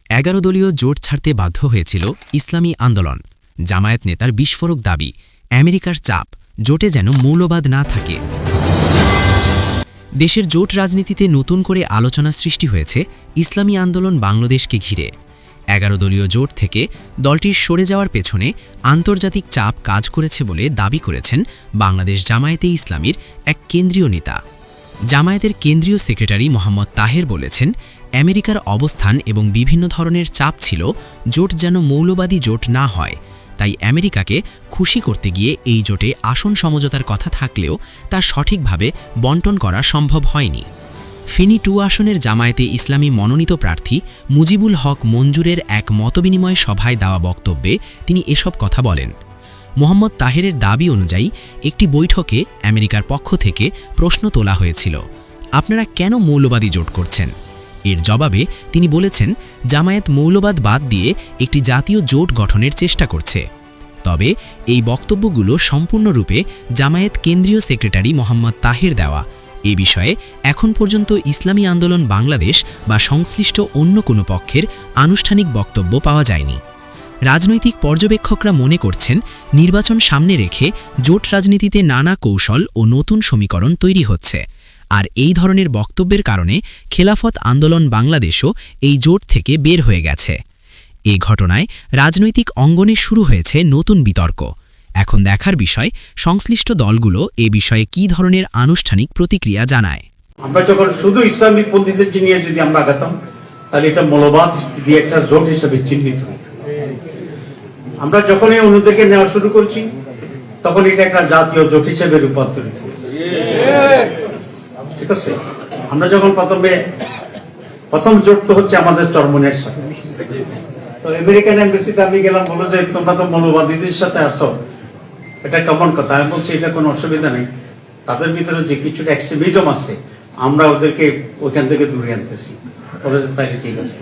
11 দলীয় জোট ছাড়তে বাধ্য হয়েছিল ইসলামী আন্দোলন। জামায়াত নেতার বিস্ফোরক দাবি, আমেরিকার চাপ, জোটে যেন মৌলবাদ না থাকে। দেশের জোট রাজনীতিতে নতুন করে আলোচনা সৃষ্টি হয়েছে ইসলামী আন্দোলন বাংলাদেশকে ঘিরে। 11 দলীয় জোট থেকে দলটির সরে যাওয়ার পেছনে আন্তর্জাতিক চাপ কাজ করেছে বলে দাবি করেছেন বাংলাদেশ জামায়াতে ইসলামীর এক কেন্দ্রীয় নেতা। জামায়াতের কেন্দ্রীয় সেক্রেটারি মোহাম্মদ তাহের বলেছেন, আমেরিকার অবস্থান এবং বিভিন্ন ধরনের চাপ ছিল জোট যেন মৌলবাদী জোট না হয়। তাই আমেরিকাকে খুশি করতে গিয়ে এই জোটে আসন সমঝোতার কথা থাকলেও তা সঠিকভাবে বণ্টন করা সম্ভব হয়নি। ফেনী 2 আসনের জামায়াতে ইসলামী মনোনীত প্রার্থী মুজিবুল হক মঞ্জুরের এক মতবিনিময় সভায় দেওয়া বক্তব্যে তিনি এসব কথা বলেন। মোহাম্মদ তাহেরের দাবি অনুযায়ী একটি বৈঠকে আমেরিকার পক্ষ থেকে প্রশ্ন তোলা হয়েছিল, আপনারা কেন মৌলবাদী জোট করছেন? এর জবাবে তিনি বলেছেন, জামায়াত মৌলবাদ বাদ দিয়ে একটি জাতীয় জোট গঠনের চেষ্টা করছে। তবে এই বক্তব্যগুলো সম্পূর্ণরূপে জামায়াত কেন্দ্রীয় সেক্রেটারি মোহাম্মদ তাহের দেওয়া। এ বিষয়ে এখন পর্যন্ত ইসলামী আন্দোলন বাংলাদেশ বা সংশ্লিষ্ট অন্য কোনো পক্ষের আনুষ্ঠানিক বক্তব্য পাওয়া যায়নি। রাজনৈতিক পর্যবেক্ষকরা মনে করছেন, নির্বাচন সামনে রেখে জোট রাজনীতিতে নানা কৌশল ও নতুন সমীকরণ তৈরি হচ্ছে। আর এই ধরনের বক্তব্যের কারণে খেলাফত আন্দোলন বাংলাদেশও এই জোট থেকে বের হয়ে গেছে। এই ঘটনায় রাজনৈতিক অঙ্গনে শুরু হয়েছে নতুন বিতর্ক। এখন দেখার বিষয়, সংশ্লিষ্ট দলগুলো এ বিষয়ে কী ধরনের আনুষ্ঠানিক প্রতিক্রিয়া জানায়। আমরা যখন শুধু ইসলামিক পন্থীদের নিয়ে যদি আমরা আগাতাম, তাহলে এটা মৌলবাদ দিয়ে একটা জোট হিসেবে চিহ্নিত হতো। আমরা যখনই অন্যদেরকে নেওয়া শুরু করছি, তখন এটা একটা জাতীয় জোট হিসেবে রূপান্তরিত হয়েছে। ঠিক আছে, আমরা যখন প্রথম জোট তো হচ্ছে আমাদের চরমনের সাথে। তো আমেরিকান এম্বাসিতে আমি গেলাম, বলো যে তোমরা তো মৌলবাদীদের সাথে আসো, এটা কেমন কথা? আমি বলছি এটা কোনো অসুবিধা নেই, তাদের ভিতরে যে কিছুটা এক্সট্রিমিজম আছে আমরা ওদেরকে ওখান থেকে দূরে আনতেছি। তাই ঠিক আছে।